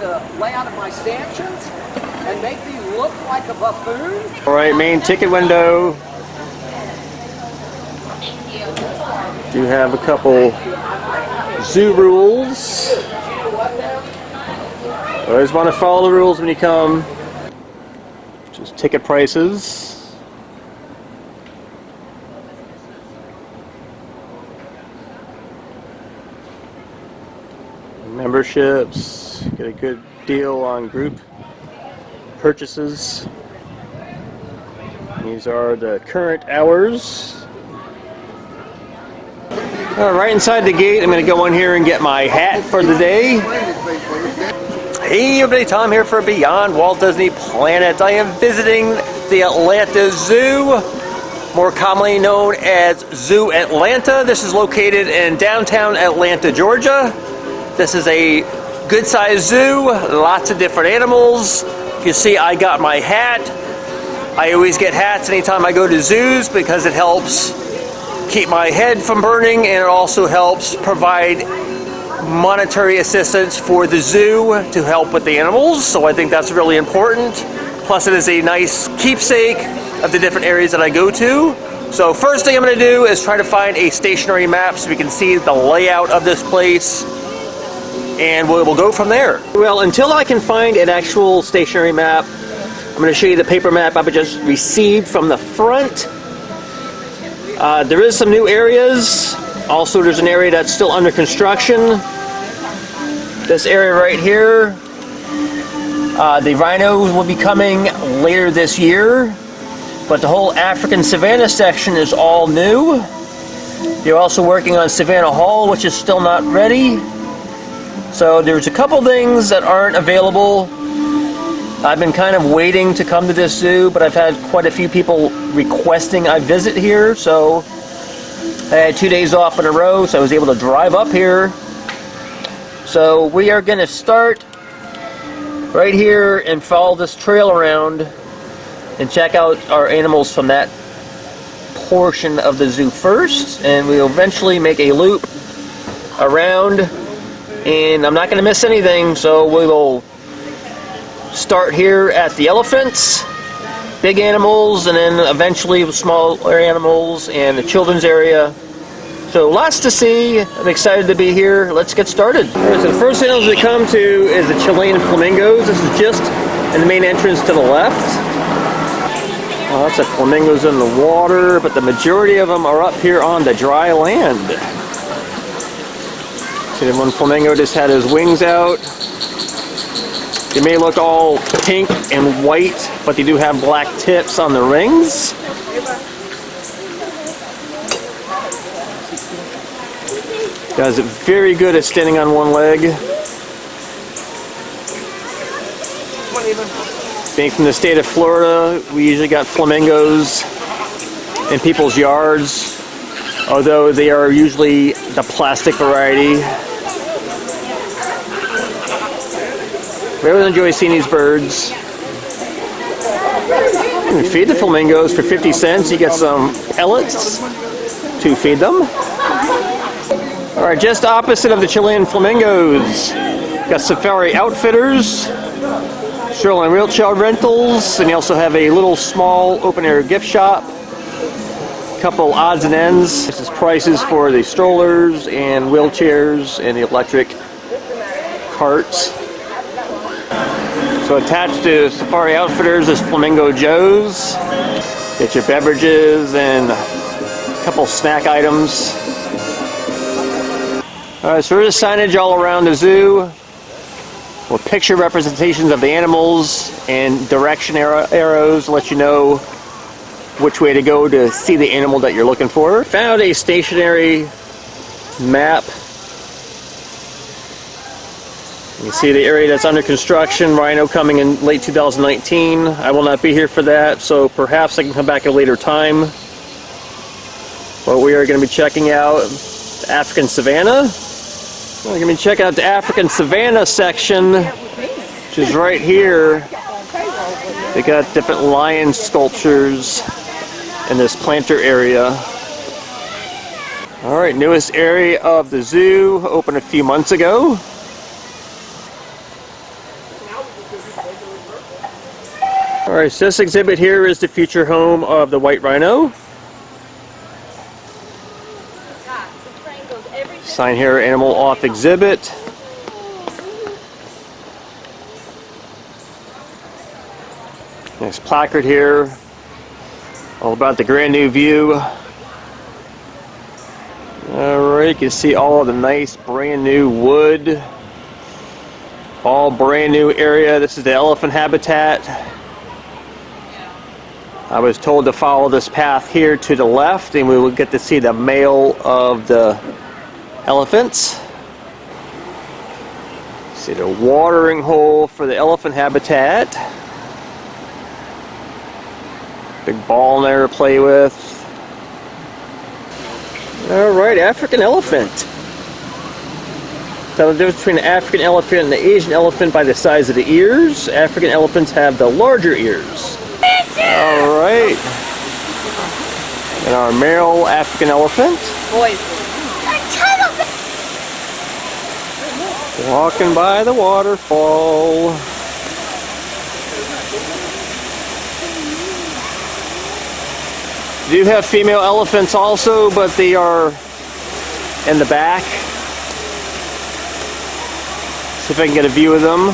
the layout of my stanchions and make me look like a buffoon. All right, main ticket window. Do have a couple zoo rules. Always want to follow the rules when you come. Just ticket prices. Memberships. Get a good deal on group purchases. These are the current hours. Right inside the gate, I'm going to go in here and get my hat for the day. Hey everybody, Tom here for Beyond Walt Disney Planet. I am visiting the Atlanta Zoo, more commonly known as Zoo Atlanta. This is located in downtown Atlanta, Georgia. This is a good-sized zoo, lots of different animals. You see I got my hat. I always get hats anytime I go to zoos because it helps keep my head from burning, and it also helps provide monetary assistance for the zoo to help with the animals, so I think that's really important. Plus it is a nice keepsake of the different areas that I go to. So first thing I'm going to do is try to find a stationary map so we can see the layout of this place, and we'll go from there. Well, until I can find an actual stationary map, I'm going to show you the paper map I just received from the front. There is some new areas. Also, there's an area that's still under construction. This area right here, the rhinos will be coming later this year, but the whole African Savannah section is all new. They're also working on Savannah Hall, which is still not ready. So there's a couple things that aren't available. I've been kind of waiting to come to this zoo, but I've had quite a few people requesting I visit here, so I had 2 days off in a row, so I was able to drive up here. So we are going to start right here and follow this trail around and check out our animals from that portion of the zoo first, and we'll eventually make a loop around, and I'm not going to miss anything, so we will start here at the elephants, big animals, and then eventually smaller animals and the children's area. So lots to see. I'm excited to be here. Let's get started. Alright, so the first animals we come to is the Chilean flamingos. This is just in the main entrance to the left. Lots of flamingos in the water, but the majority of them are up here on the dry land. See, the one flamingo just had his wings out. They may look all pink and white, but they do have black tips on the rings. Guys, very good at standing on one leg. Being from the state of Florida, we usually got flamingos in people's yards, although they are usually the plastic variety. We always enjoy seeing these birds. You can feed the flamingos for 50 cents. You get some pellets to feed them. Alright, just opposite of the Chilean flamingos, got Safari Outfitters, stroller and wheelchair rentals, and you also have a little small open-air gift shop. Couple odds and ends. This is prices for the strollers and wheelchairs and the electric carts. So attached to Safari Outfitters is Flamingo Joe's. Get your beverages and a couple snack items. Alright, so there's signage all around the zoo with picture representations of the animals and direction arrows to let you know which way to go to see the animal that you're looking for. Found a stationary map. You see the area that's under construction, rhino coming in late 2019. I will not be here for that, so perhaps I can come back at a later time. But we are going to be checking out the African Savannah. We're going to be checking out the African Savannah section, which is right here. They got different lion sculptures in this planter area. Alright, newest area of the zoo, opened a few months ago. Alright, so this exhibit here is the future home of the white rhino. Sign here, animal off exhibit. Nice placard here, all about the grand new view. Alright, you can see all of the nice brand new wood. All brand new area. This is the elephant habitat. I was told to follow this path here to the left and we will get to see the male of the elephants. See the watering hole for the elephant habitat. Big ball in there to play with. Alright, African elephant. So the difference between the African elephant and the Asian elephant by the size of the ears. African elephants have the larger ears. Alright. And our male African elephant. Walking by the waterfall. We do have female elephants also, but they are in the back. See if I can get a view of them.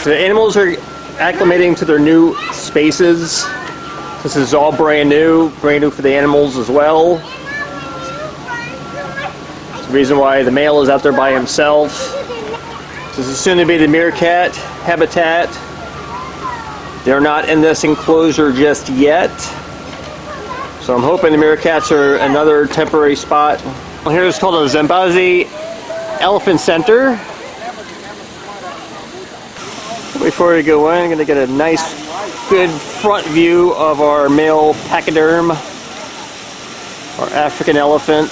So the animals are acclimating to their new spaces. This is all brand new for the animals as well. That's the reason why the male is out there by himself. This is soon to be the meerkat habitat. They're not in this enclosure just yet. So I'm hoping the meerkats are another temporary spot. Here it's called the ZAMBEZI Elephant Center. Before we go in, I'm going to get a nice, good front view of our male pachyderm, our African elephant.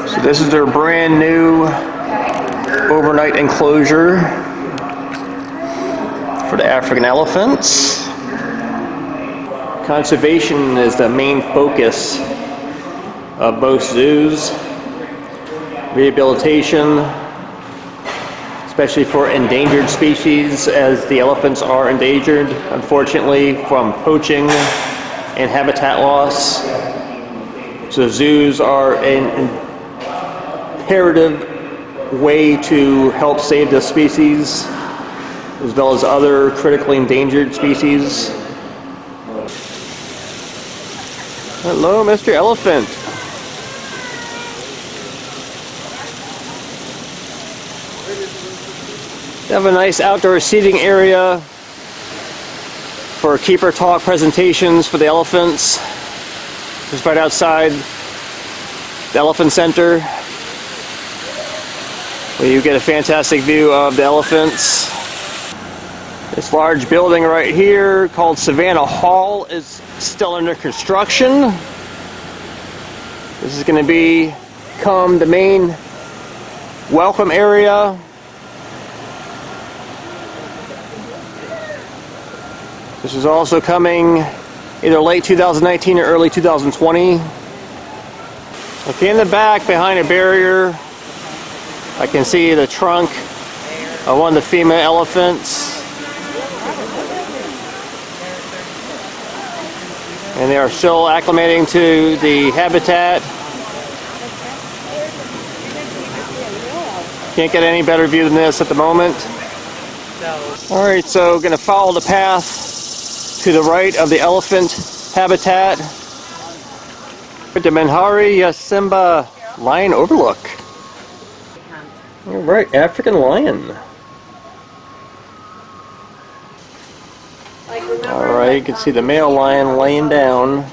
So this is their brand new overnight enclosure for the African elephants. Conservation is the main focus of most zoos. Rehabilitation, especially for endangered species, as the elephants are endangered, unfortunately, from poaching and habitat loss. So zoos are an imperative way to help save the species, as well as other critically endangered species. Hello, Mr. Elephant. They have a nice outdoor seating area for keeper talk presentations for the elephants. Just right outside the Elephant Center, where you get a fantastic view of the elephants. This large building right here called SAVANNA Hall is still under construction. This is going to become the main welcome area. This is also coming either late 2019 or early 2020. Okay, in the back behind a barrier, I can see the trunk of one of the female elephants. And they are still acclimating to the habitat. Can't get any better view than this at the moment. Alright, so going to follow the path to the right of the elephant habitat. The Menhari Yasimba Lion Overlook. Alright, African lion. Alright, you can see the male lion laying down.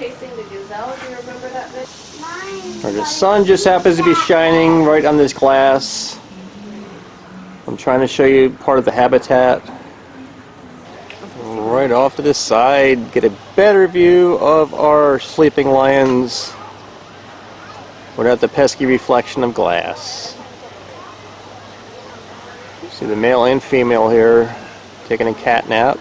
The sun just happens to be shining right on this glass. I'm trying to show you part of the habitat. Right off to this side, get a better view of our sleeping lions without the pesky reflection of glass. See the male and female here taking a cat nap.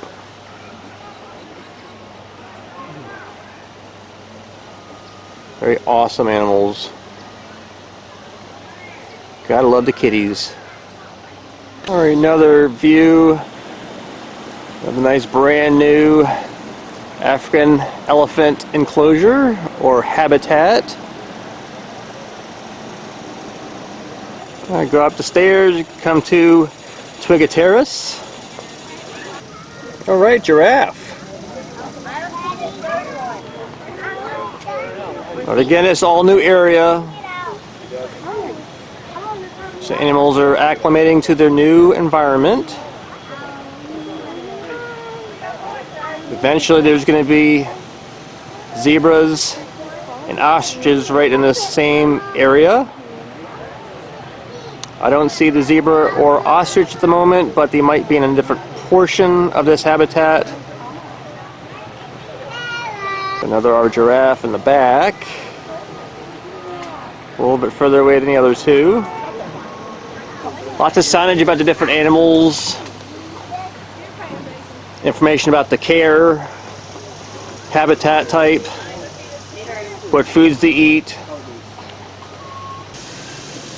Very awesome animals. Gotta love the kitties. Alright, another view of a nice brand new African elephant enclosure or habitat. I go up the stairs, come to Twiga Terrace. Alright, giraffe. But again, it's all new area. So animals are acclimating to their new environment. Eventually there's going to be zebras and ostriches right in the same area. I don't see the zebra or ostrich at the moment, but they might be in a different portion of this habitat. Another giraffe in the back. A little bit further away than the other two. Lots of signage about the different animals. Information about the care, habitat type, what foods to eat.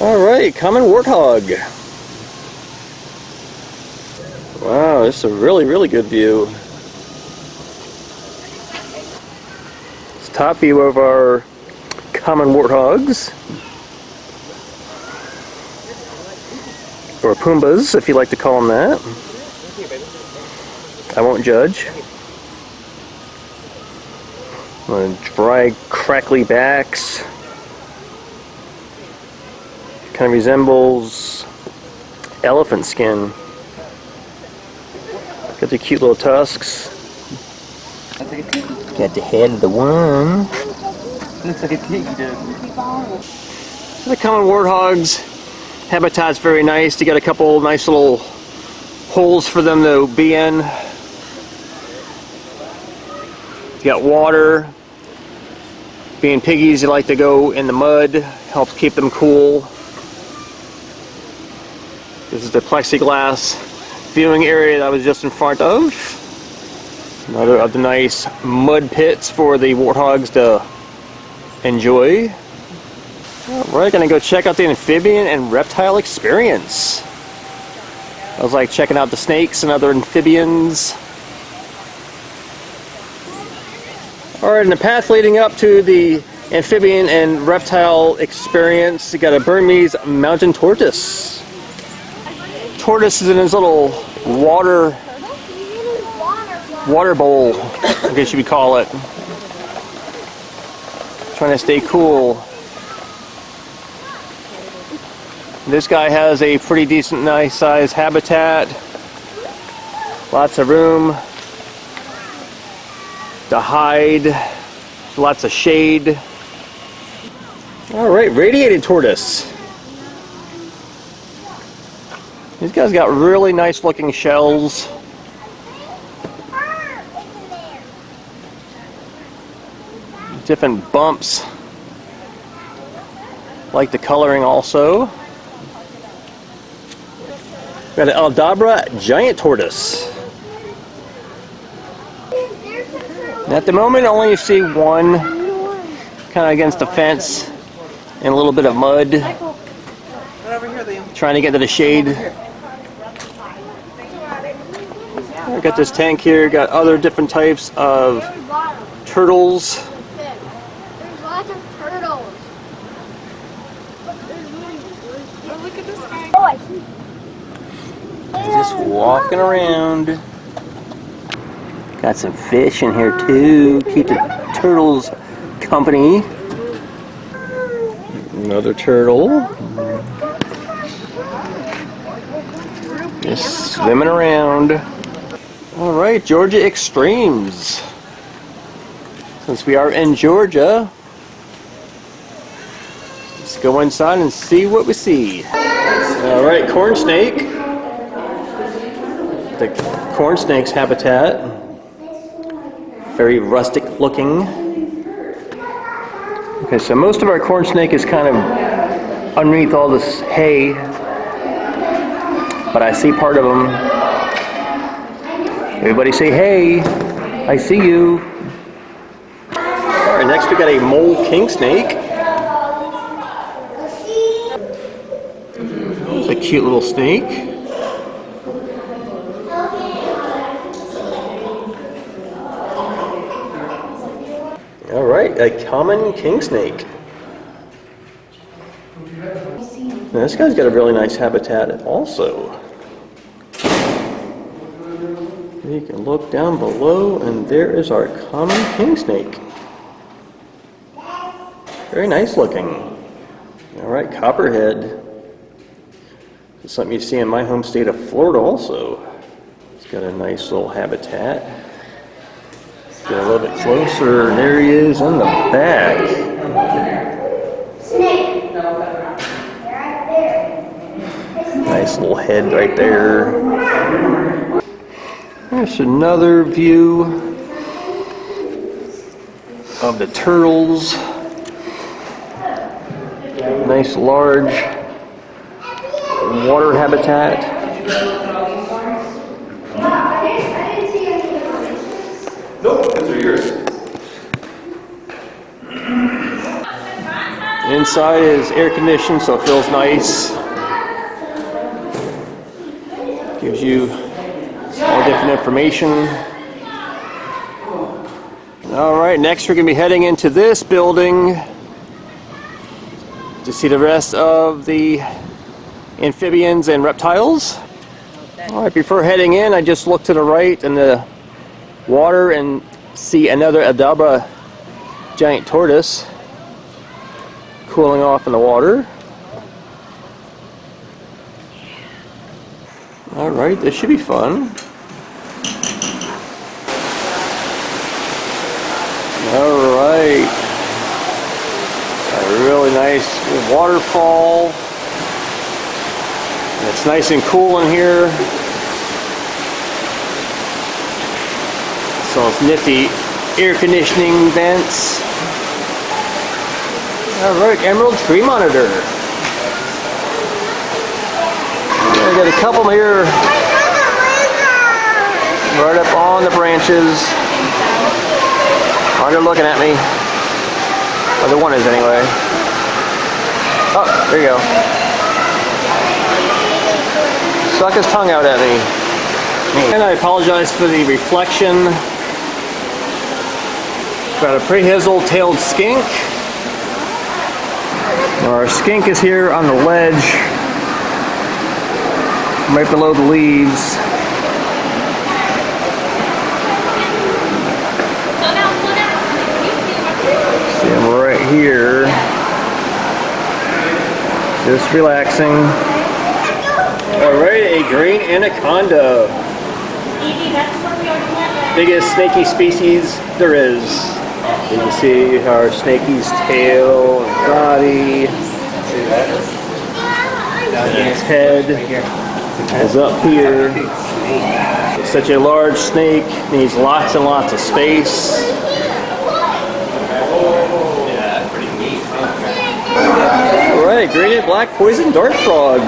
Alright, common warthog. Wow, this is a really, really good view. It's top view of our common warthogs. Or Pumbas, if you like to call them that. I won't judge. Dry, crackly backs. Kind of resembles elephant skin. Got the cute little tusks. Got the head of the one. Looks like a pig does. So the common warthogs habitat's very nice. You got a couple nice little holes for them to be in. You got water. Being piggies, you like to go in the mud. Helps keep them cool. This is the plexiglass viewing area that I was just in front of. Another of the nice mud pits for the warthogs to enjoy. We're gonna go check out the amphibian and reptile experience. I was like checking out the snakes and other amphibians. Alright, in the path leading up to the amphibian and reptile experience, you got a Burmese mountain tortoise. Tortoise is in his little water bowl, I guess you would call it. Trying to stay cool. This guy has a pretty decent, nice size habitat. Lots of room to hide. Lots of shade. Alright, radiated tortoise. These guys got really nice looking shells. Different bumps. Like the coloring also. Got an Aldabra giant tortoise. And at the moment, only you see one kind of against the fence and a little bit of mud. Trying to get to the shade. I got this tank here. Got other different types of turtles. There's lots of turtles. Oh, look at this guy. Just walking around. Got some fish in here too. Keep the turtles company. Another turtle. Just swimming around. Alright, Georgia Extremes. Since we are in Georgia, let's go inside and see what we see. Alright, corn snake. The corn snake's habitat. Very rustic looking. Okay, so most of our corn snake is kind of underneath all this hay, but I see part of them. Everybody say hey, I see you. Alright, next we got a mole king snake. It's a cute little snake. right, a common king snake. Now, this guy's got a really nice habitat also. You can look down below and there is our common king snake. Very nice looking. All right, copperhead. It's something you see in my home state of Florida also. It's got a nice little habitat. Get a little bit closer, and there he is in the back. Snake. Right there. Nice little head right there. There's another view of the turtles. Nice large water habitat. Nope, those are yours. Inside is air conditioned, so it feels nice. Gives you all different information. All right, next we're going to be heading into this building to see the rest of the amphibians and reptiles. All right, before heading in, I just looked to the right in the water and see another Adabra giant tortoise cooling off in the water. All right, this should be fun. All right, a really nice waterfall. It's nice and cool in here. So it's nifty air conditioning vents. All right, emerald tree monitor. I got a couple here right up on the branches. Oh, they're looking at me. Oh, the one is anyway. Oh, there you go. Stuck his tongue out at me. And I apologize for the reflection. Got a prehensile-tailed skink. Our skink is here on the ledge, right below the leaves. See him right here, just relaxing. Alright, a green anaconda. Biggest snaky species there is. You can see our snaky's tail and body. And his head is up here. Such a large snake needs lots and lots of space. Alright, green and black poison dart frog.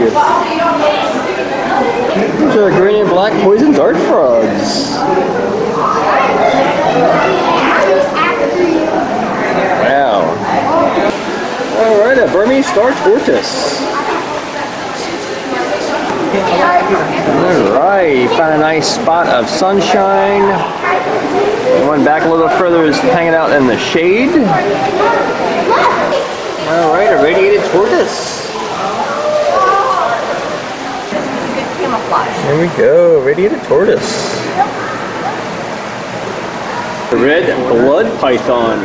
These are green and black poison dart frogs. Wow. Alright, a Burmese star tortoise. Alright, found a nice spot of sunshine. One back a little further is hanging out in the shade. Alright, a radiated tortoise. There we go, radiated tortoise. The red blood python.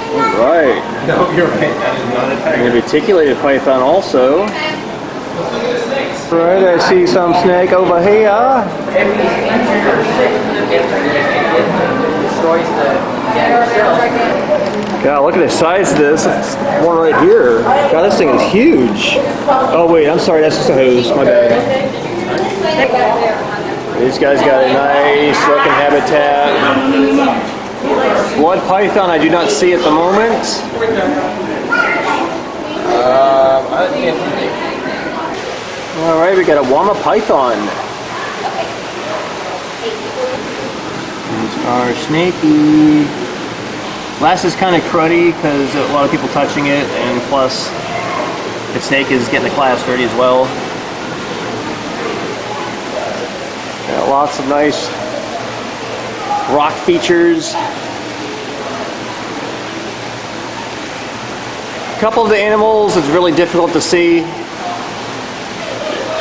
Alright. No, you're right. That is not a tiger. And a reticulated python also. Alright, I see some snake over here. God, look at the size of this. It's one right here. God, this thing is huge. Oh wait, I'm sorry, that's just a hose. My bad. These guys got a nice looking habitat. Blood python I do not see at the moment. Alright, we got a Wama python. There's our snaky. Last is kind of cruddy because a lot of people touching it, and plus the snake is getting the class dirty as well. Got lots of nice rock features. A couple of the animals it's really difficult to see,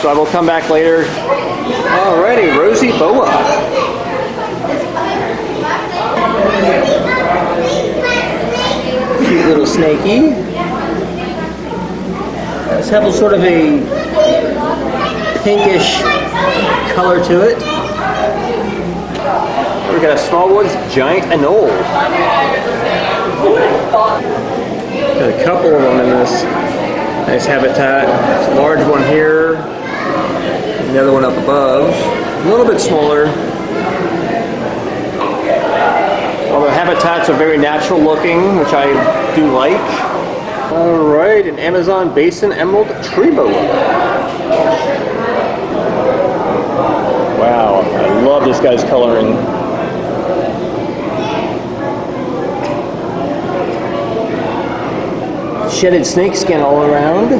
so I will come back later. Alrighty, rosy boa. Cute little snaky. Let's have a sort of a pinkish color to it. We got a small one, giant anole. Got a couple of them in this nice habitat. There's a large one here, another one up above, a little bit smaller. All the habitats are very natural looking, which I do like. Alright, an Amazon Basin Emerald Tree Boa. Wow, I love this guy's coloring. Shedded snake skin all around,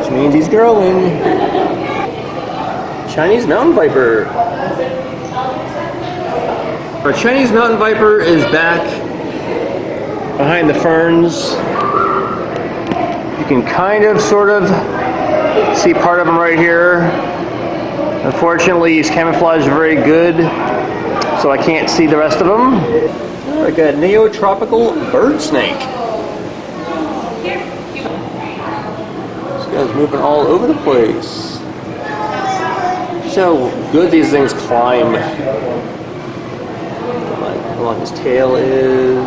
which means he's growing. Chinese mountain viper. Our Chinese mountain viper is back behind the ferns. You can kind of, sort of, see part of him right here. Unfortunately, he's camouflaged very good, so I can't see the rest of him. I got neotropical bird snake. This guy's moving all over the place. See how good these things climb. How long his tail is.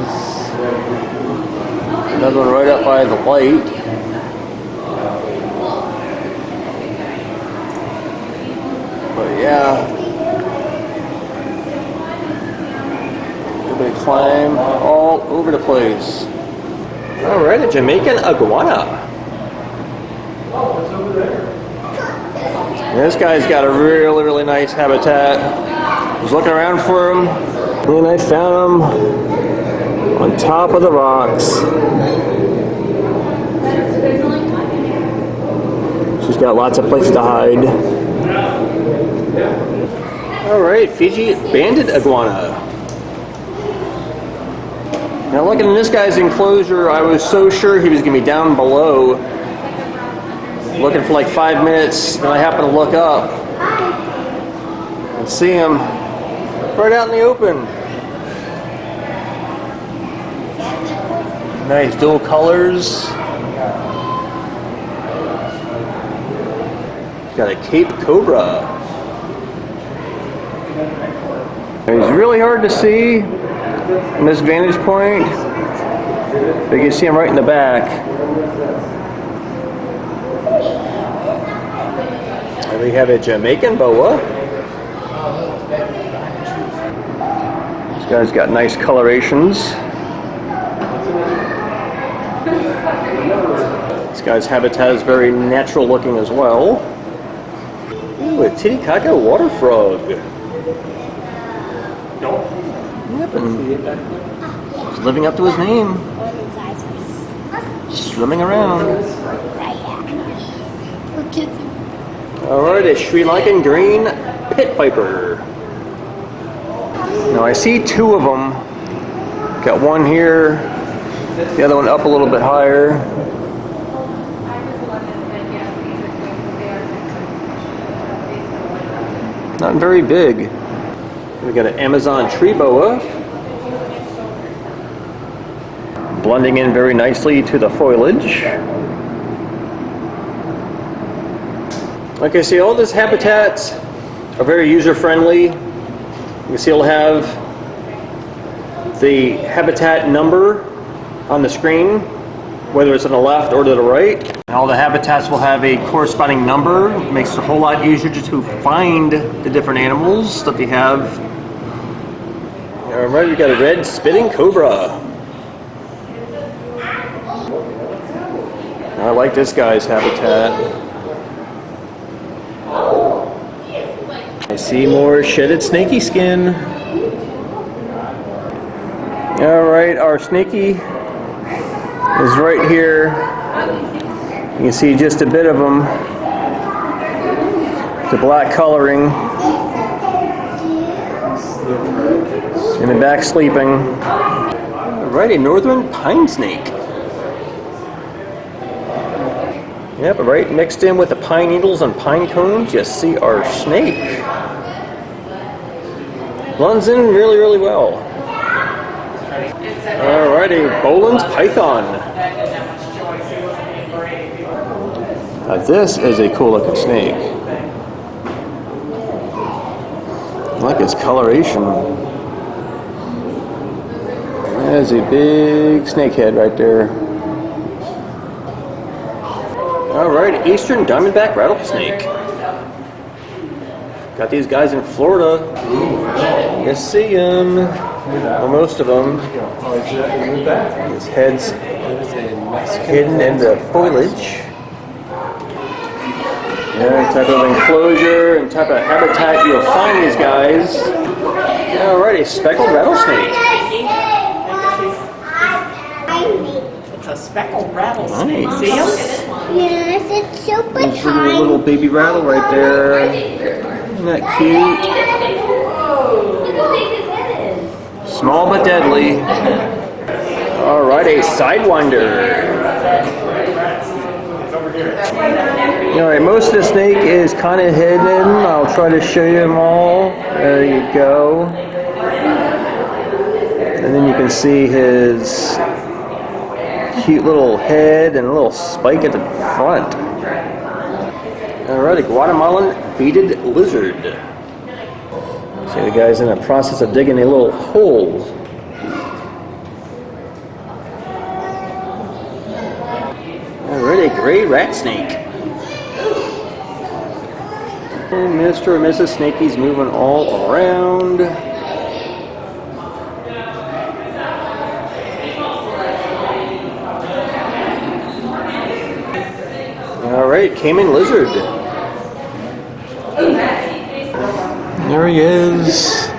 Another one right up by the light. But yeah. They climb all over the place. Alright, a Jamaican iguana. And this guy's got a really, really nice habitat. I was looking around for him, and I found him on top of the rocks. She's got lots of places to hide. Alright, Fiji banded iguana. Now looking in this guy's enclosure, I was so sure he was going to be down below. Looking for like 5 minutes, then I happened to look up and see him right out in the open. Nice dual colors. Got a Cape Cobra. He's really hard to see from this vantage point, but you can see him right in the back. And we have a Jamaican boa. This guy's got nice colorations. This guy's habitat is very natural looking as well. Ooh, a Titicaca water frog. Yep, and he's living up to his name. Swimming around. Alright, a Sri Lankan green pit viper. Now I see two of them. Got one here, the other one up a little bit higher. Not very big. We got an Amazon tree boa. Blending in very nicely to the foliage. Like I say, all these habitats are very user-friendly. You can see it'll have the habitat number on the screen, whether it's on the left or to the right. And all the habitats will have a corresponding number. It makes it a whole lot easier to find the different animals that they have. Alright, we got a red spitting cobra. I like this guy's habitat. I see more shedded snaky skin. Alright, our snaky is right here. You can see just a bit of them. The black coloring. In the back sleeping. Alright, a northern pine snake. Yep, right mixed in with the pine needles and pine cones, you see our snake. Blends in really, really well. Alrighty, Boland's python. Now this is a cool looking snake. I like his coloration. There's a big snake head right there. Alright, Eastern Diamondback Rattlesnake. Got these guys in Florida. You see them. Well, most of them. His head's hidden in the foliage. Yeah, type of enclosure and type of habitat you'll find these guys. Alrighty, speckled rattlesnake. It's a speckled rattlesnake. Nice. See him? Yes, it's super There's a tiny. little baby rattle right there. Isn't that cute? Small but deadly. Alright, a sidewinder. Alright, most of the snake is kind of hidden. I'll try to show you them all. There you go. And then you can see his cute little head and a little spike at the front. Alright, a Guatemalan beaded lizard. See the guy's in the process of digging a little hole. Alright, a gray rat snake. And Mr. and Mrs. Snakey's moving all around. Alright, Cayman lizard. There he is.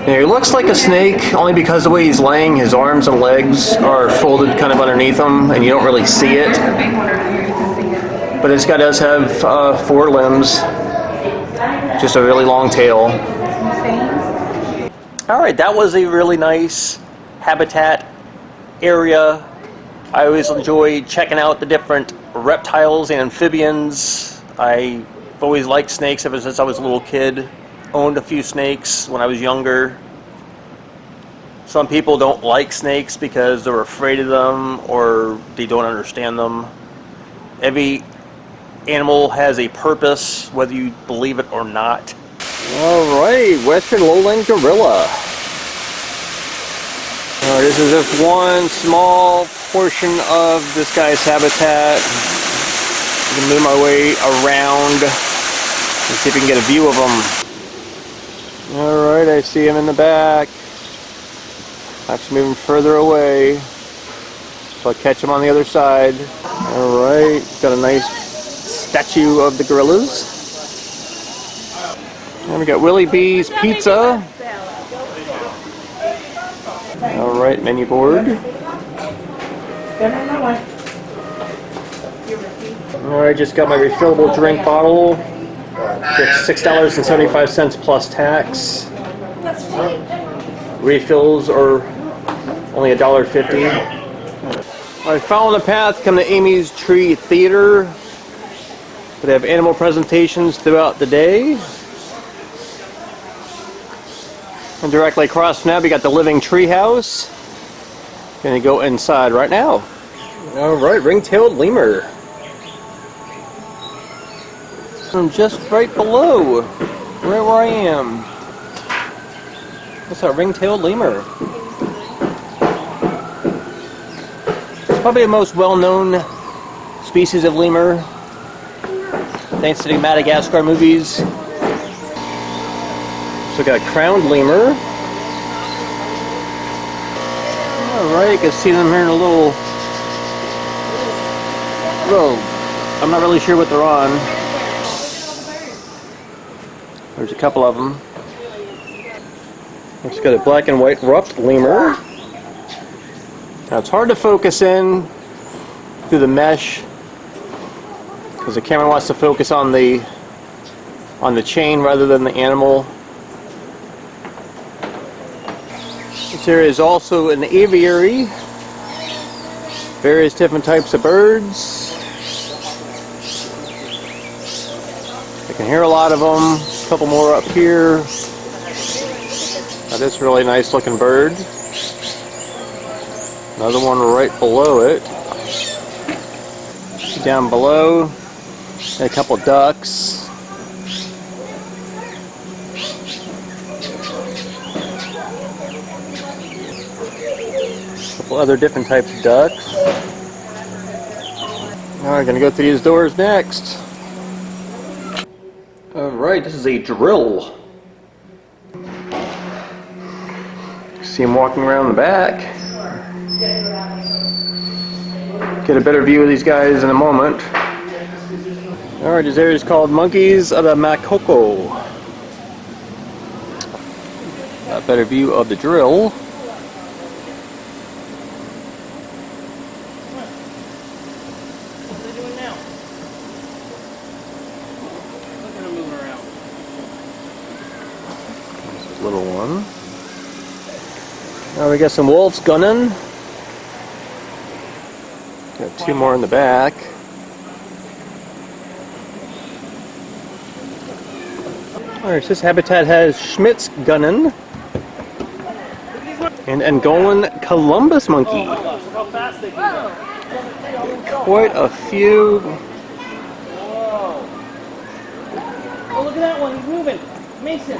Yeah, he looks like a snake only because the way he's laying, his arms and legs are folded kind of underneath him and you don't really see it. But this guy does have 4 limbs, just a really long tail. Alright, that was a really nice habitat area. I always enjoy checking out the different reptiles and amphibians. I've always liked snakes ever since I was a little kid. Owned a few snakes when I was younger. Some people don't like snakes because they're afraid of them or they don't understand them. Every animal has a purpose, whether you believe it or not. Alright, Western lowland gorilla. This is just one small portion of this guy's habitat. I'm going to move my way around and see if we can get a view of him. Alright, I see him in the back. Actually moving further away. So I'll catch him on the other side. Alright, got a nice statue of the gorillas. And we got Willie B's Pizza. Alright, menu board. Alright, just got my refillable drink bottle. It's $6.75 plus tax. Refills are only $1.50. Alright, following the path, come to Amy's Tree Theater. They have animal presentations throughout the day. And directly across from that, we got the Living Treehouse. Gonna go inside right now. Alright, ring-tailed lemur. I'm just right below where I am. What's that ring-tailed lemur? It's probably the most well-known species of lemur, thanks to the Madagascar movies. So we got a crowned lemur. Alright, you can see them here in a little robe. I'm not really sure what they're on. There's a couple of them. It's got a black and white ruffed lemur. Now it's hard to focus in through the mesh because the camera wants to focus on the chain rather than the animal. This area is also an aviary. Various different types of birds. can hear a lot of them. A couple more up here. Now this really nice looking bird. Another one right below it. Down below, a couple ducks. A couple other different types of ducks. Alright, gonna go through these doors next. Alright, this is a drill. See him walking around the back. Get a better view of these guys in a moment. Alright, this area is called Monkeys of the MAKOKOU. A better view of the drill. What are they doing now? Look at them moving around. This is a little one. Now we got some wolves gunning. Got two more in the back. Alright, so this habitat has Schmidt's gunning. And Angolan Colobus monkey. Oh my gosh, look how fast they can go. Quite a few. Whoa. Oh, look at that one. He's moving. Mason.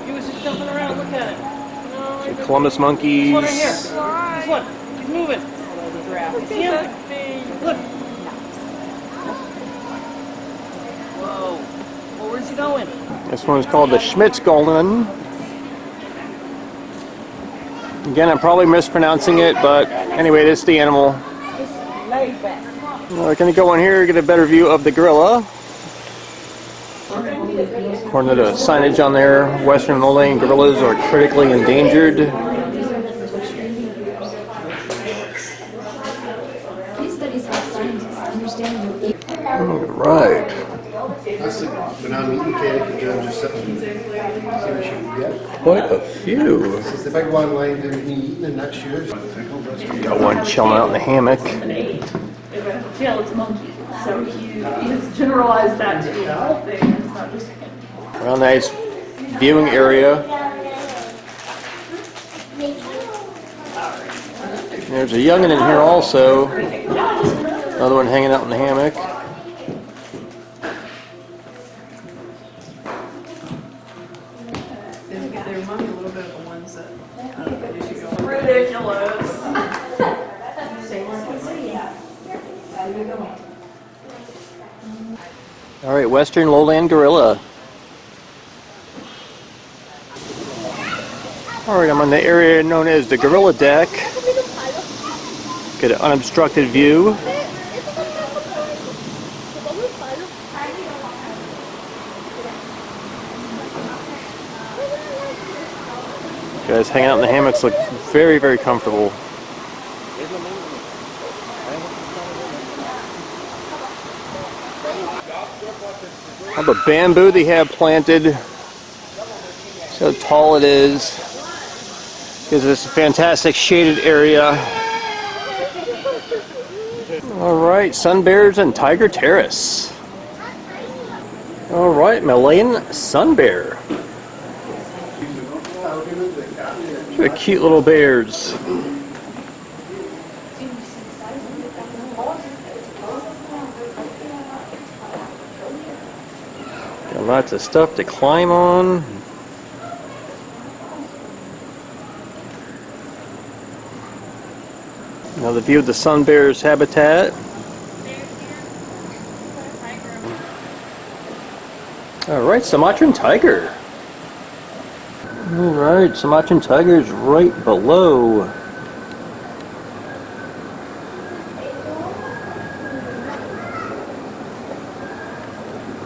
He was just jumping around. Look at it. No, Some Colobus monkeys. this one right here. This one. He's moving. You see him? Look. Whoa. Well, where's he going? This one's called the Schmidt's Golden. Again, I'm probably mispronouncing it, but anyway, this is the animal. We're going to go in here, get a better view of the gorilla. According to the signage on there, Western lowland gorillas are critically endangered. These studies help scientists understand the Right. That's a banana eating cake and John just sitting and see what you can get. Quite a few. This is the big one lying down and eating and next year. Got one chilling out in the hammock. Yeah, it's a monkey. So he's generalized that to all things, not just him. Real nice viewing area. There's a youngin' in here also. Another one hanging out in the hammock. They remind me a little bit of the ones that ridiculous. All right, Western lowland gorilla. All right, I'm on the area known as the gorilla deck. Get an unobstructed view. Guys hang out in the hammocks, look very, very comfortable. All the bamboo they have planted. See how tall it is. Gives us a fantastic shaded area. Alright, sun bears and tiger terrace. Alright, Malayan sun bear. They're cute little bears. Got lots of stuff to climb on. Now the view of the sun bear's habitat. Alright, Sumatran tiger. Alright, Sumatran tiger is right below.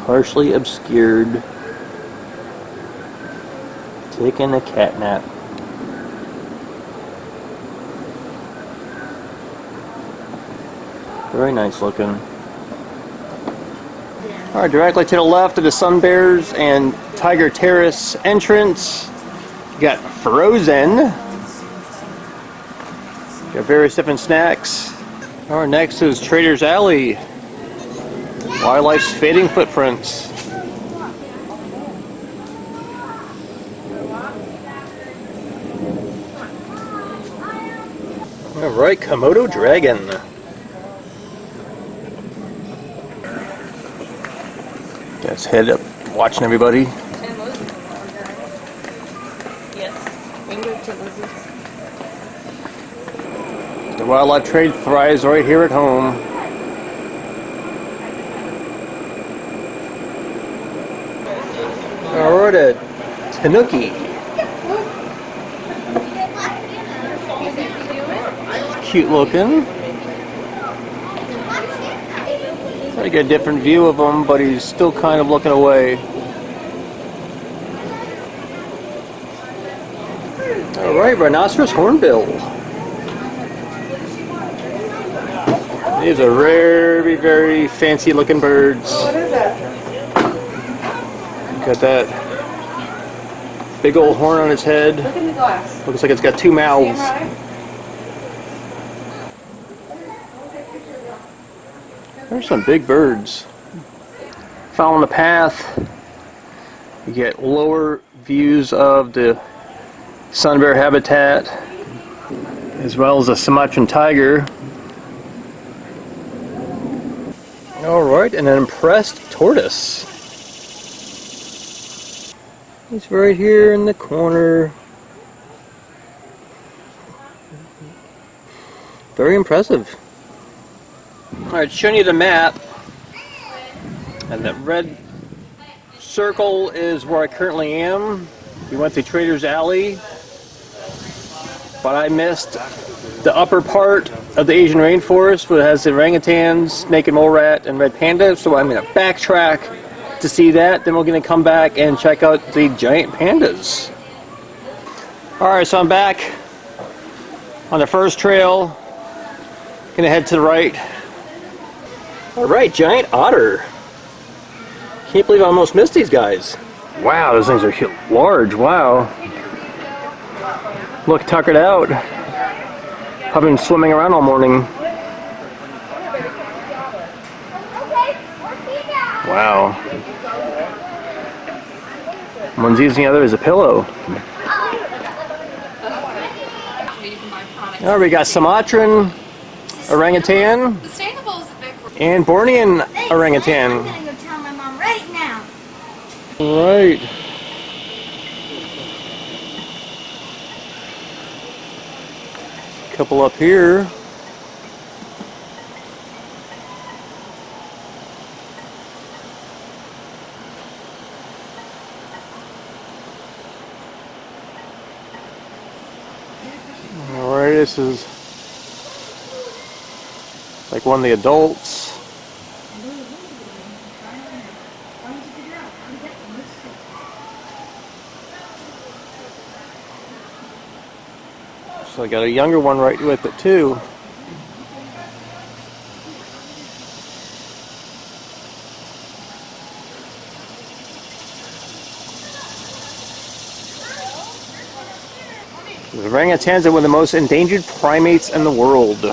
Partially obscured. Taking a cat nap. Very nice looking. Alright, directly to the left of the sun bears and tiger terrace entrance, you got Frozen. Got various different snacks. Alright, next is Trader's Alley. Wildlife's fading footprints. Alright, Komodo dragon. Let's head up watching everybody. Yes. Finger to lizards. The wildlife trade thrives right here at home. Alright, a tanuki. Cute looking. I get a different view of him, but he's still kind of looking away. Alright, rhinoceros hornbill. These are very, very fancy looking birds. What is that? Got that big old horn on its head. Look in the glass. Looks like it's got two mouths. There's some big birds. Following the path, you get lower views of the sun bear habitat, as well as the Sumatran tiger. Alright, and an impressed tortoise. He's right here in the corner. Very impressive. Alright, showing you the map. And that red circle is where I currently am. We went to Trader's Alley, but I missed the upper part of the Asian rainforest, where it has the orangutans, naked mole rat, and red panda. So I'm going to backtrack to see that. Then we're going to come back and check out the giant pandas. Alright, so I'm back on the first trail. Going to head to the right. Alright, giant otter. Can't believe I almost missed these guys. Wow, those things are large. Wow. Look tuckered out. I've been swimming around all morning. Wow. One's using the other as a pillow. Alright, we got Sumatran orangutan and Bornean orangutan. I'm gonna go tell my mom right now. Right. Couple up here. Alright, this is like one of the adults. So I got a younger one right with it too. The orangutans are one of the most endangered primates in the world.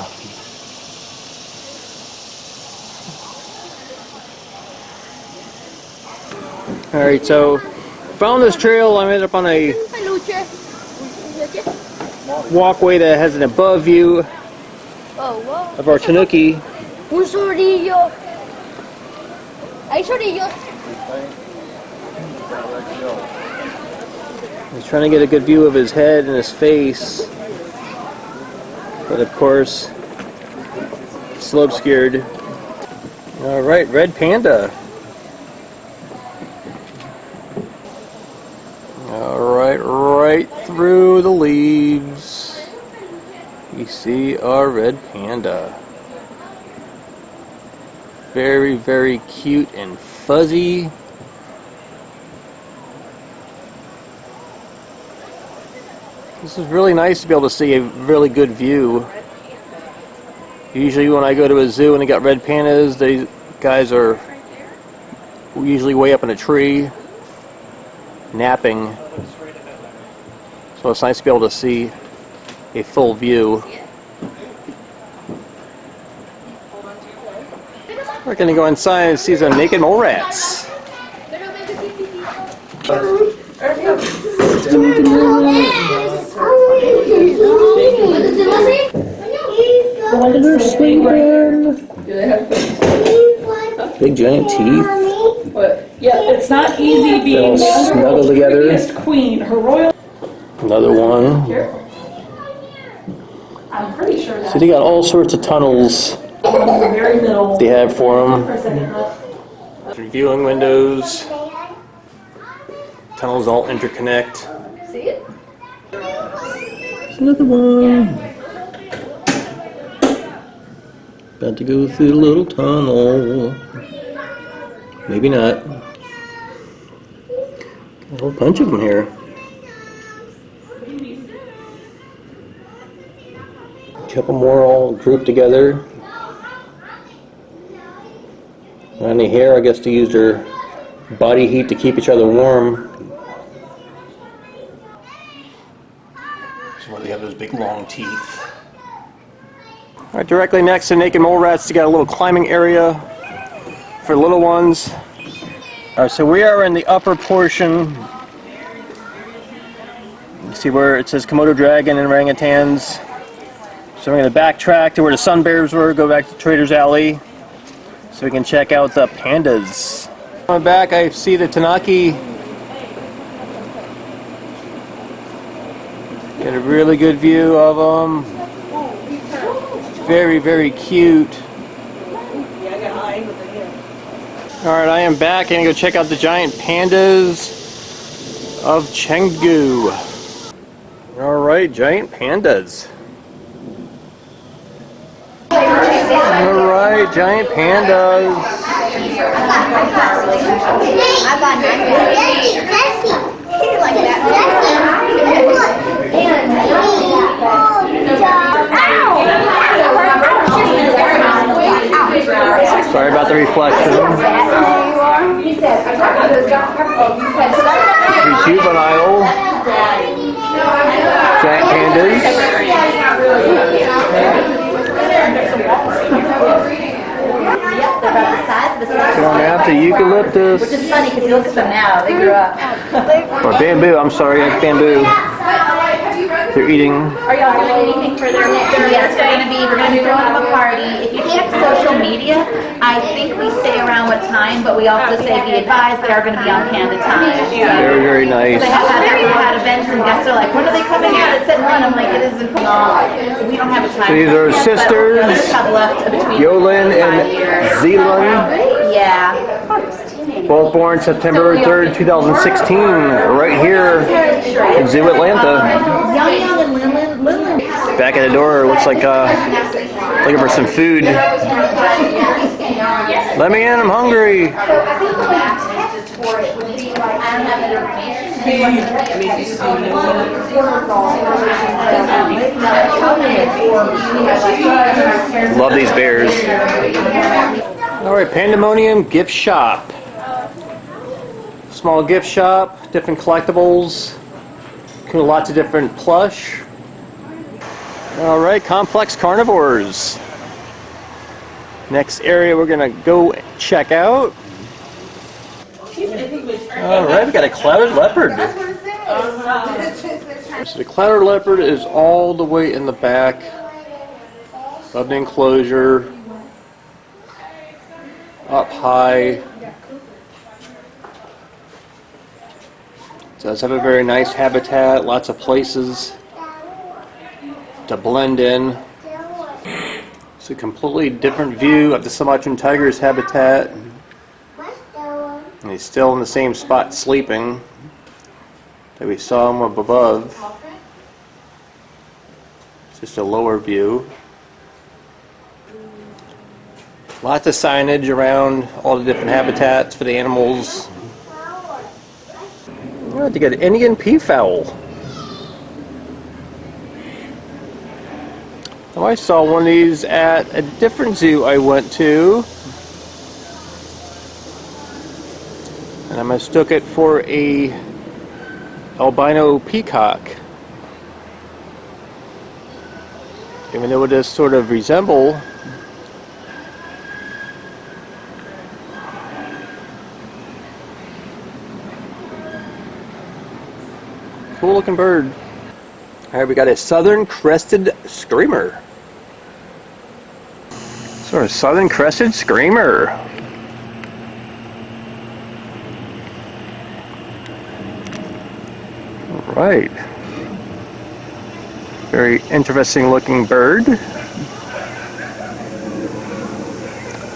Alright, so found this trail. I ended up on a walkway that has an above view of our tanuki. Un sorillo. Hay sorillos. He's trying to get a good view of his head and his face, but of course, still obscured. Alright, red panda. Alright, right through the leaves, you see our red panda. Very, very cute and fuzzy. This is really nice to be able to see a really good view. Usually when I go to a zoo and they got red pandas, these guys are usually way up in a tree, napping. So it's nice to be able to see a full view. We're going to go inside and see some naked mole rats. wanted They're to say big, sleeping. do they have big? Big giant teeth. But yeah, it's not easy being They're all the snuggled together. prettiest queen. Her royal. Another one. Here. I'm pretty sure So they got all sorts of tunnels in the very middle. they have for them. For a second. Viewing windows. Tunnels all interconnect. See it? There's another one. About to go through the little tunnel. Maybe not. A whole bunch of them here. A couple more all grouped together. Any hair, I guess, to use their body heat to keep each other warm. That's why they have those big long teeth. All right, directly next to naked mole rats, you got a little climbing area for little ones. All right, so we are in the upper portion. You see where it says Komodo dragon and orangutans. So we're going to backtrack to where the sun bears were, go back to Trader's Alley, so we can check out the pandas. On back, I see the Tanaki. Get a really good view of them. Very, very cute. Alright, I am back. I'm going to go check out the giant pandas of Chengdu. Alright, giant pandas. Alright, giant pandas. Sorry about the reflection. The juvenile giant pandas. Going out to eucalyptus. Which is funny because you look at them now, they grew up. Or bamboo, I'm sorry, bamboo. They're eating. Are y'all doing anything for their next? Yes, we're going to be throwing them a party. If you check social media, I think we say around what time, but we also say be advised they are going to be on Panda time. So very, very nice. They have had events and guests are like, when are they coming out? It said 1. I'm like, it isn't long. We don't have a time. So these are sisters, Yolin and Zealand. Yeah. Both born September 3rd, 2016, right here in Zoo Atlanta. Back at the door, looks like looking for some food. Let me in, I'm hungry. Love these bears. Alright, Pandemonium gift shop. Small gift shop, different collectibles, lots of different plush. Alright, complex carnivores. Next area we're gonna go check out. Alright, we got a clouded leopard. So the clouded leopard is all the way in the back of the enclosure, up high. It does have a very nice habitat, lots of places to blend in. It's a completely different view of the Sumatran tiger's habitat. And he's still in the same spot sleeping that we saw him up above. It's just a lower view. Lots of signage around all the different habitats for the animals. Oh, you got an Indian peafowl. Oh, I saw one of these at a different zoo I went to. And I mistook it for a albino peacock. Even though it does sort of resemble. Cool looking bird. Alright, we got a southern crested screamer. Sort of southern crested screamer. All right. Very interesting looking bird.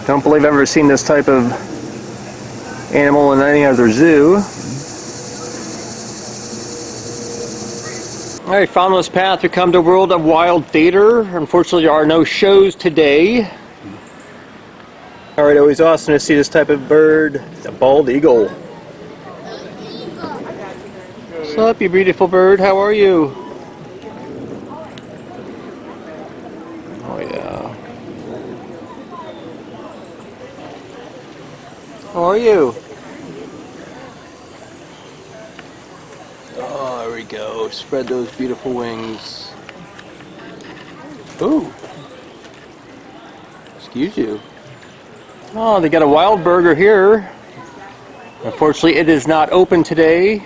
Don't believe I've ever seen this type of animal in any other zoo. Alright, following this path we come to World of Wild Theater. Unfortunately there are no shows today. Alright, always awesome to see this type of bird. It's a bald eagle. What's up, you beautiful bird? How are you? Oh yeah. How are you? Oh, there we go. Spread those beautiful wings. Ooh. Excuse you. Oh, they got a wild burger here. Unfortunately, it is not open today.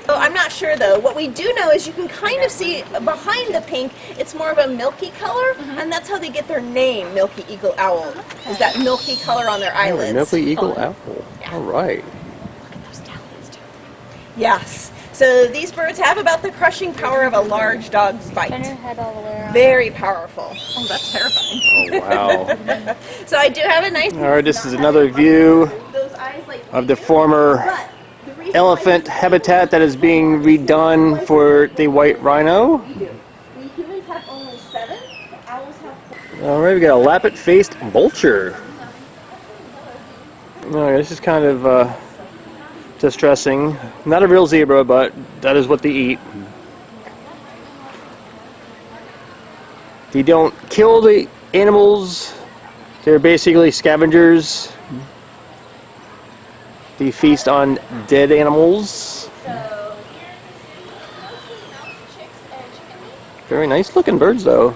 Oh, I'm not sure though. What we do know is you can kind of see behind the pink, it's more of a milky color, and that's how they get their name, Milky Eagle Owl, is that milky color on their eyelids. Milky Eagle Owl. Yeah. All right. Yes. So these birds have about the crushing power of a large dog's bite. Turn your head all the way around. Very powerful. Oh, that's terrifying. Oh, wow. So I do have a nice... All right, this is another view of the former elephant habitat that is being redone for the white rhino. The humans have only 7, the owls have 4. All right, we got a lappet-faced vulture. All right, this is kind of distressing. Not a real zebra, but that is what they eat. They don't kill the animals. They're basically scavengers. They feast on dead animals. Very nice looking birds though.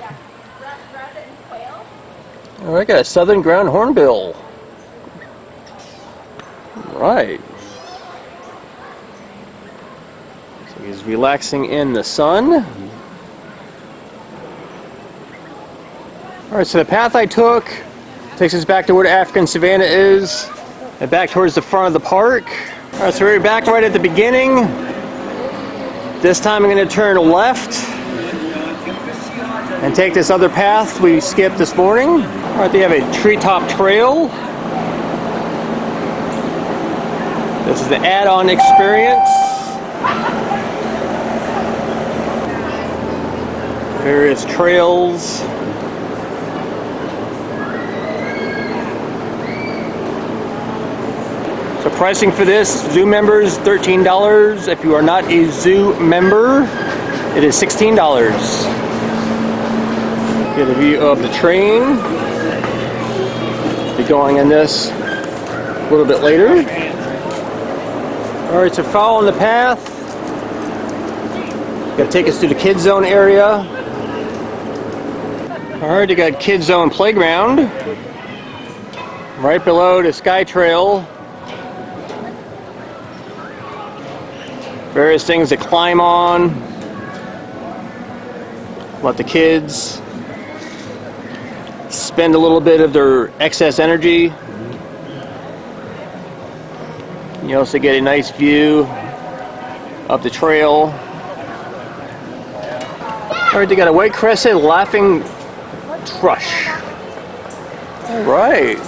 Alright, got a southern ground hornbill. Right. So he's relaxing in the sun. Alright, so the path I took takes us back to where the African savanna is, and back towards the front of the park. Alright, so we're back right at the beginning. This time I'm going to turn left and take this other path we skipped this morning. Alright, they have a treetop trail. This is the add-on experience. Various trails. So pricing for this, zoo members $13. If you are not a zoo member, it is $16. Get a view of the train. Be going in this a little bit later. Alright, so following the path. Gonna take us to the KIDZONE area. Alright, you got KIDZONE playground. Right below the Sky Trail. Various things to climb on. Let the kids spend a little bit of their excess energy. You also get a nice view of the trail. Alright, they got a white-crested laughing thrush. Alright.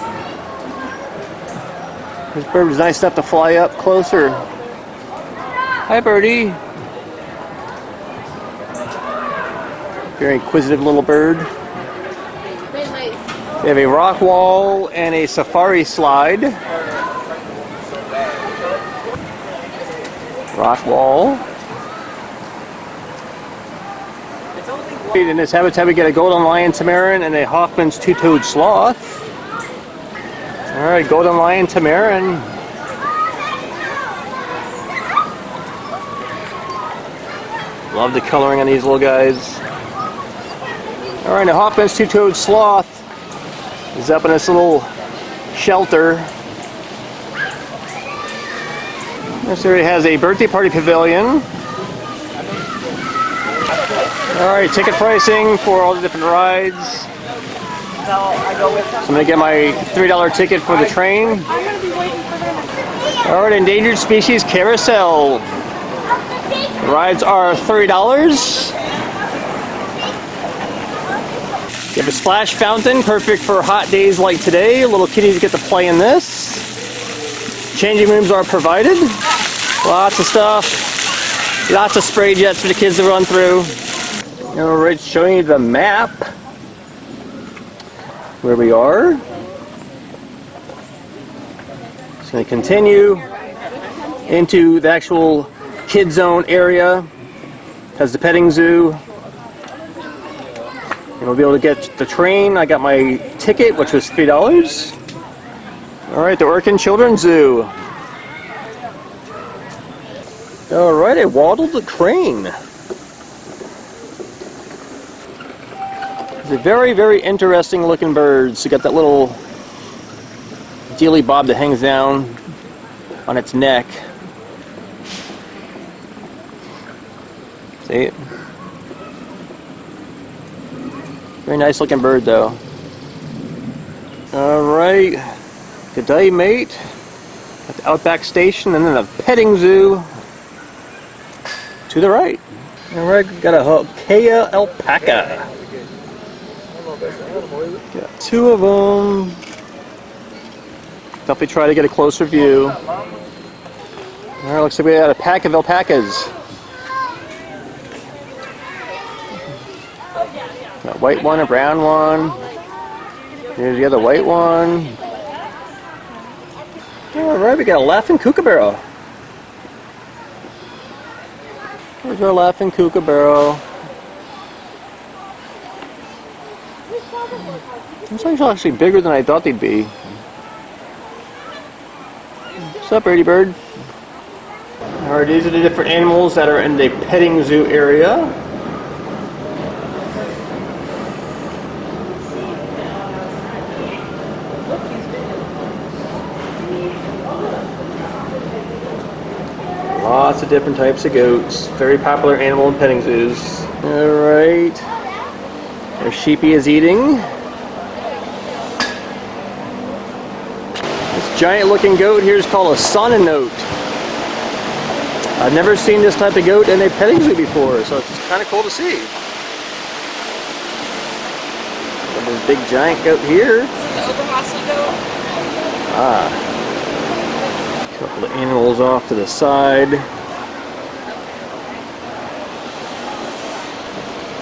This bird was nice enough to fly up closer. Hi, birdie. Very inquisitive little bird. They have a rock wall and a safari slide. Rock wall. In this habitat we get a golden lion tamarin and a Hoffman's two-toed sloth. Alright, golden lion tamarin. Love the coloring on these little guys. Alright, the Hoffman's two-toed sloth is up in this little shelter. This area has a birthday party pavilion. Alright, ticket pricing for all the different rides. I go with them. So I'm gonna get my $3 ticket for the train. Alright, endangered species carousel. Rides are $30. You have a splash fountain, perfect for hot days like today. Little kiddies get to play in this. Changing rooms are provided. Lots of stuff. Lots of spray jets for the kids to run through. Alright, showing you the map where we are. Just going to continue into the actual kid zone area. Has the petting zoo. And we'll be able to get the train. I got my ticket, which was $3. Alright, the Orkin Children's Zoo. Alright, a waddled crane. It's a very, very interesting looking bird. So you got that little dealy bob that hangs down on its neck. See it? Very nice looking bird though. Alright. Good day, mate. At the Outback Station and then a petting zoo to the right. Alright, got a Hokkaya alpaca. Got two of them. Definitely try to get a closer view. Alright, looks like we got a pack of alpacas. Got a white one, a brown one. Here's the other white one. Alright, we got a laughing kookaburra. There's our laughing kookaburra. This one's actually bigger than I thought they'd be. What's up, birdie bird? Alright, these are the different animals that are in the petting zoo area. Lots of different types of goats. Very popular animal in petting zoos. Alright. Their sheepy is eating. This giant looking goat here is called a sonanote. I've never seen this type of goat in a petting zoo before, so it's kind of cool to see. Got this big giant goat here. Ah. Couple of animals off to the side.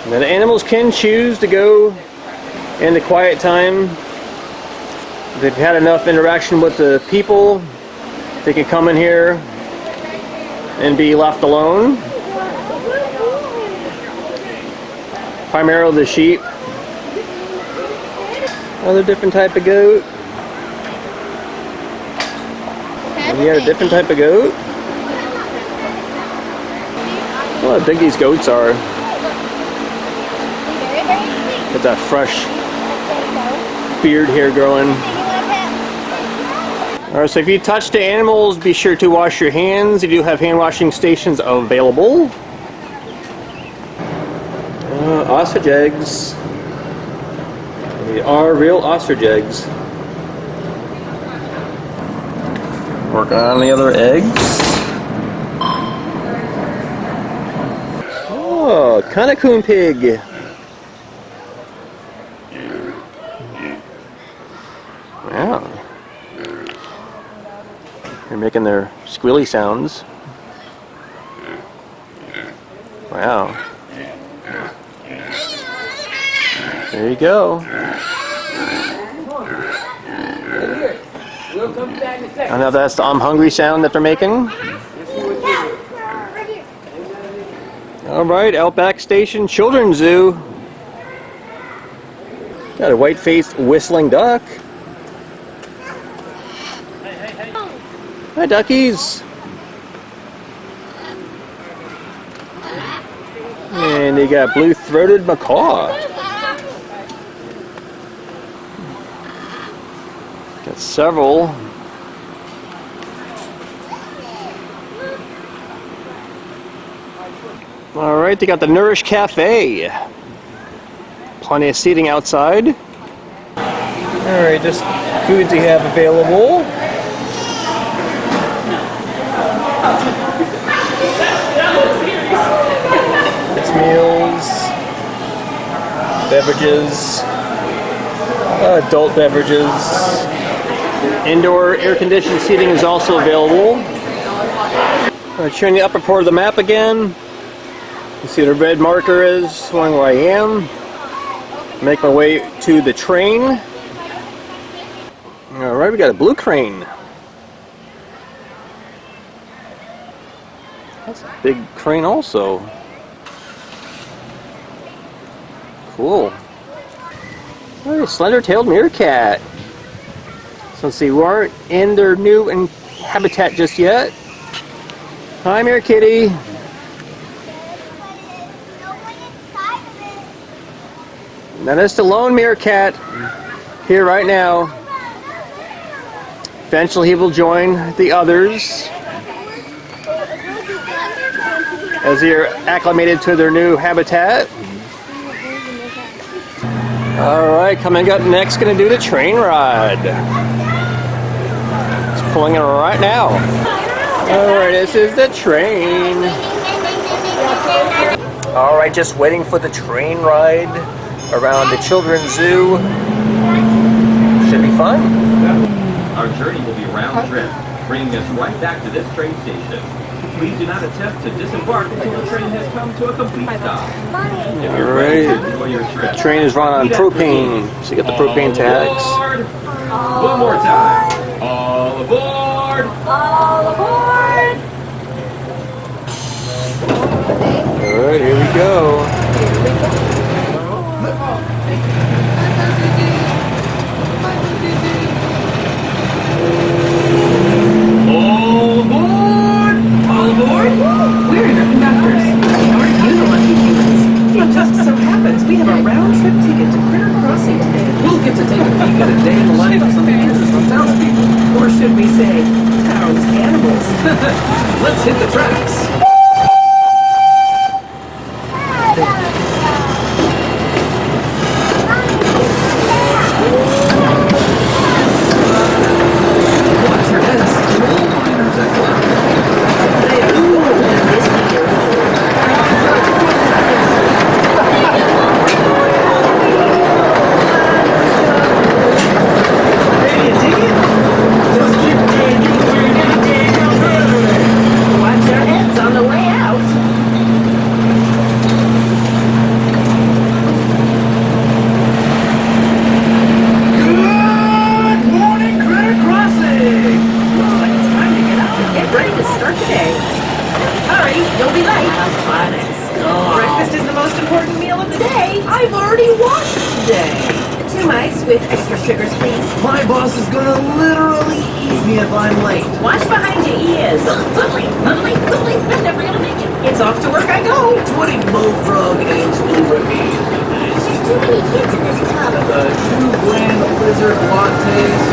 Now the animals can choose to go in the quiet time. If they've had enough interaction with the people, they can come in here and be left alone. Primarily the sheep. Another different type of goat. And you got a different type of goat. Look how big these goats are. Got that fresh beard hair growing. Alright, so if you touch the animals, be sure to wash your hands. You do have hand washing stations available. Ostrich eggs. They are real ostrich eggs. Working on the other eggs. Oh, Kanakun pig. Wow. They're making their squealy sounds. Wow. There you go. I know that's the I'm hungry sound that they're making. Alright, Outback Station Children's Zoo. Got a white-faced whistling duck. Hi, duckies. And they got blue-throated macaw. Got several. Alright, they got the Nourish Cafe. Plenty of seating outside. Alright, this foods you have available. It's meals, beverages, adult beverages. Indoor air-conditioned seating is also available. I'm showing the upper part of the map again. You see the red marker is showing where I am. Make my way to the train. Alright, we got a blue crane. That's a big crane also. Cool. Alright, slender-tailed meerkat. So let's see, we aren't in their new habitat just yet. Hi, Mere Kitty. Now that's the lone meerkat here right now. Eventually he will join the others as they're acclimated to their new habitat. Alright, coming up next, gonna do the train ride. It's pulling in right now. Alright, this is the train. Alright, just waiting for the train ride around the children's zoo. Should be fun. Our journey will be round trip, bringing us right back to this train station. Please do not attempt to disembark until the train has come to a complete stop. Alright, the train is run on propane, so you get the propane tags. One more time. All aboard! All aboard! Alright, here we go. All aboard! All aboard? We're your conductors. Aren't you the lucky humans? It just so happens we have a round-trip ticket to Critter Crossing today. We'll get to take a peek at a day in the life of some interesting townspeople. Or should we say, town's animals. Let's hit the tracks. My boss is gonna literally eat me if I'm late. Watch behind your ears. I'm never gonna make it. It's off to work I go. 20 bullfrog eggs will remain. There's too many kids in this club. 2 grand lizard lattes.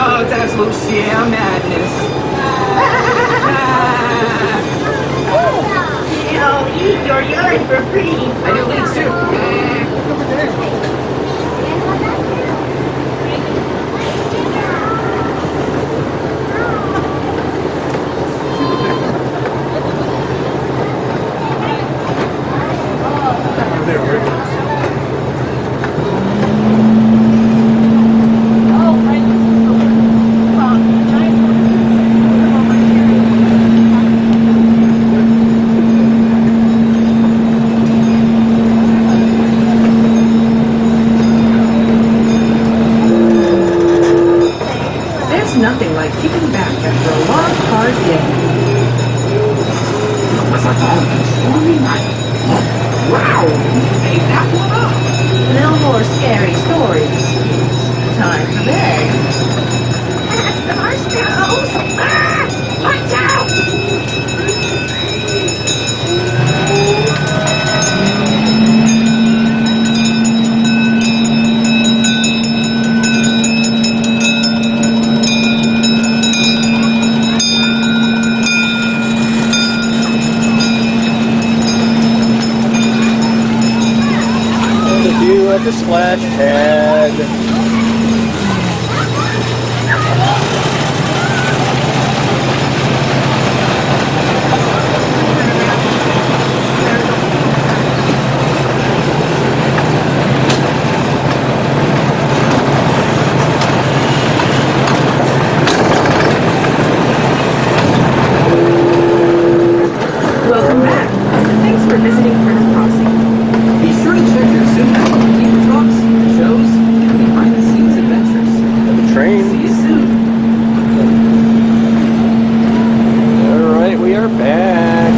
Oh, it's absolute sheer madness. Eat your urine for free. I do leaks too. There's nothing like kicking back after a long, hard day. With a long and stormy night. Wow, you made that one up. No more scary stories. Time for bed. That's the marshmallows. Ah! Watch out! View of the splash pad. Welcome back. Thanks for visiting Critter Crossing. Be sure to check your Zoom out for deeper talks, shows, and behind-the-scenes adventures. The train. See you soon. Alright, we are back.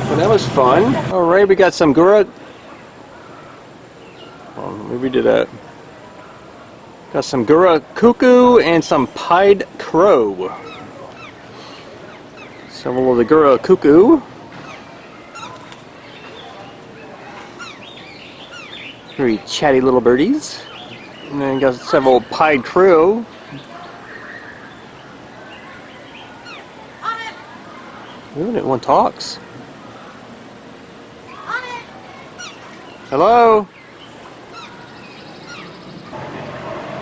Well, that was fun. Alright, we got some gura. Well, maybe we did that. Got some gura cuckoo and some pied crow. Several of the gura cuckoo. Very chatty little birdies. And then got several pied crow. Ooh, that one talks. Hello?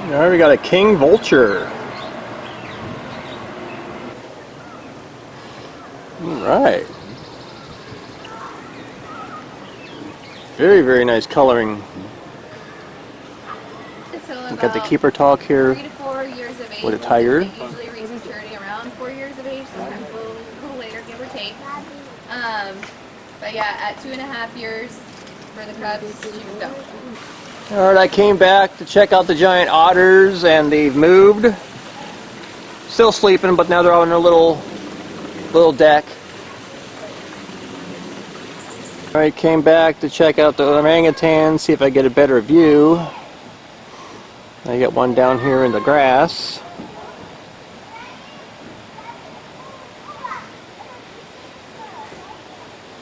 Alright, we got a king vulture. Alright. Very, very nice coloring. We got the keeper talk here 3 to 4 years of age. with a tiger. They usually reach maturity around 4 years of age, sometimes a little later, give or take. But yeah, at 2.5 years for the cubs, she was done. Alright, I came back to check out the giant otters and they've moved. Still sleeping, but now they're on their little deck. Alright, came back to check out the orangutan, see if I get a better view. I got one down here in the grass.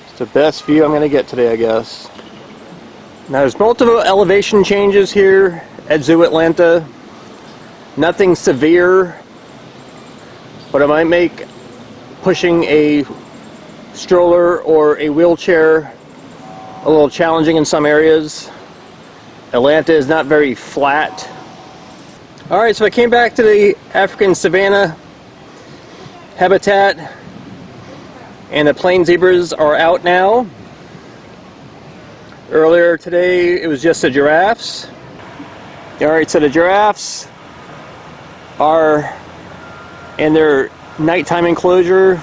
It's the best view I'm going to get today, I guess. Now there's multiple elevation changes here at Zoo Atlanta. Nothing severe, but I might make pushing a stroller or a wheelchair a little challenging in some areas. Atlanta is not very flat. Alright, so I came back to the African savanna habitat and the plain zebras are out now. Earlier today it was just the giraffes. Alright, so the giraffes are in their nighttime enclosure.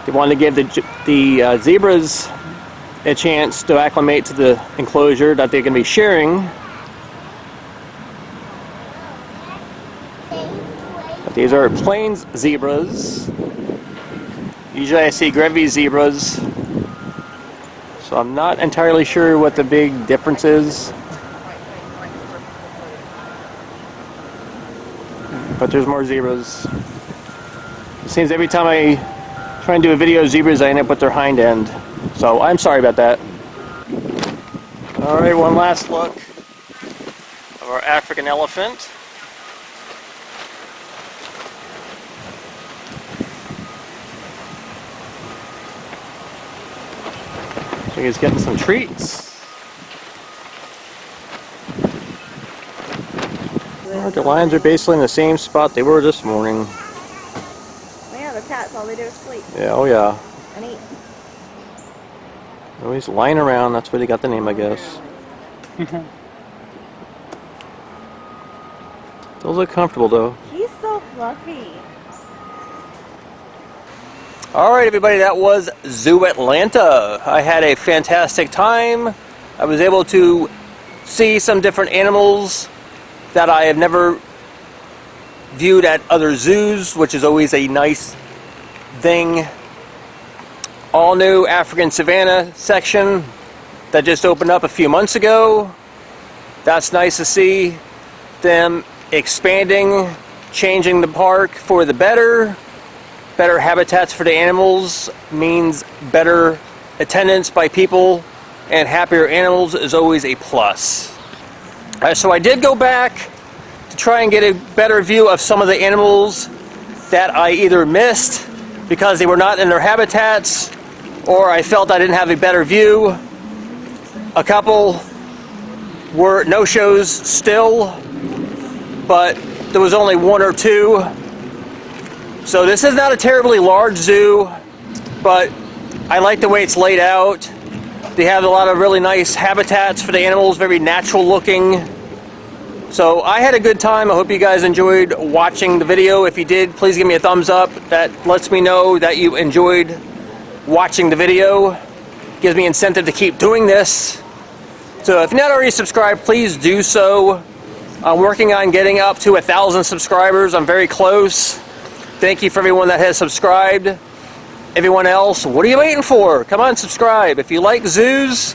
They wanted to give the zebras a chance to acclimate to the enclosure that they're going to be sharing. But these are plains zebras. Usually I see Grevy zebras, so I'm not entirely sure what the big difference is. But there's more zebras. It seems every time I try and do a video of zebras, I end up with their hind end. So I'm sorry about that. Alright, one last look of our African elephant. So he's getting some treats. Alright, the lions are basically in the same spot they were this morning. Yeah, the cats, all they do is sleep Yeah, oh yeah. and eat. Oh, he's lying around, that's where they got the name, I guess. Those look comfortable though. He's so fluffy. Alright everybody, that was Zoo Atlanta. I had a fantastic time. I was able to see some different animals that I have never viewed at other zoos, which is always a nice thing. All new African Savannah section that just opened up a few months ago. That's nice to see them expanding, changing the park for the better. Better habitats for the animals means better attendance by people, and happier animals is always a plus. So I did go back to try and get a better view of some of the animals that I either missed because they were not in their habitats, or I felt I didn't have a better view. A couple were no-shows still, but there was only one or two. So this is not a terribly large zoo, but I like the way it's laid out. They have a lot of really nice habitats for the animals, very natural looking. So I had a good time. I hope you guys enjoyed watching the video. If you did, please give me a thumbs up. That lets me know that you enjoyed watching the video. Gives me incentive to keep doing this. So if you're not already subscribed, please do so. I'm working on getting up to 1,000 subscribers. I'm very close. Thank you for everyone that has subscribed. Everyone else, what are you waiting for? Come on, subscribe. If you like zoos,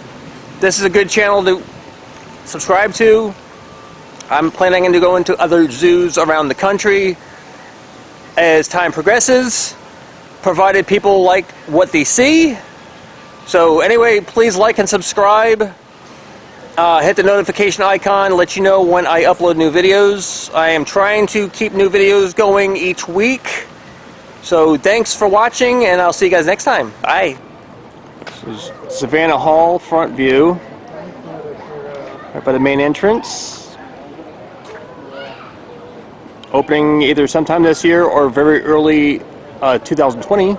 this is a good channel to subscribe to. I'm planning to go into other zoos around the country as time progresses, provided people like what they see. So anyway, please like and subscribe. Hit the notification icon, let you know when I upload new videos. I am trying to keep new videos going each week. So thanks for watching, and I'll see you guys next time. Bye. This is Savannah Hall front view, right by the main entrance. Opening either sometime this year or very early 2020.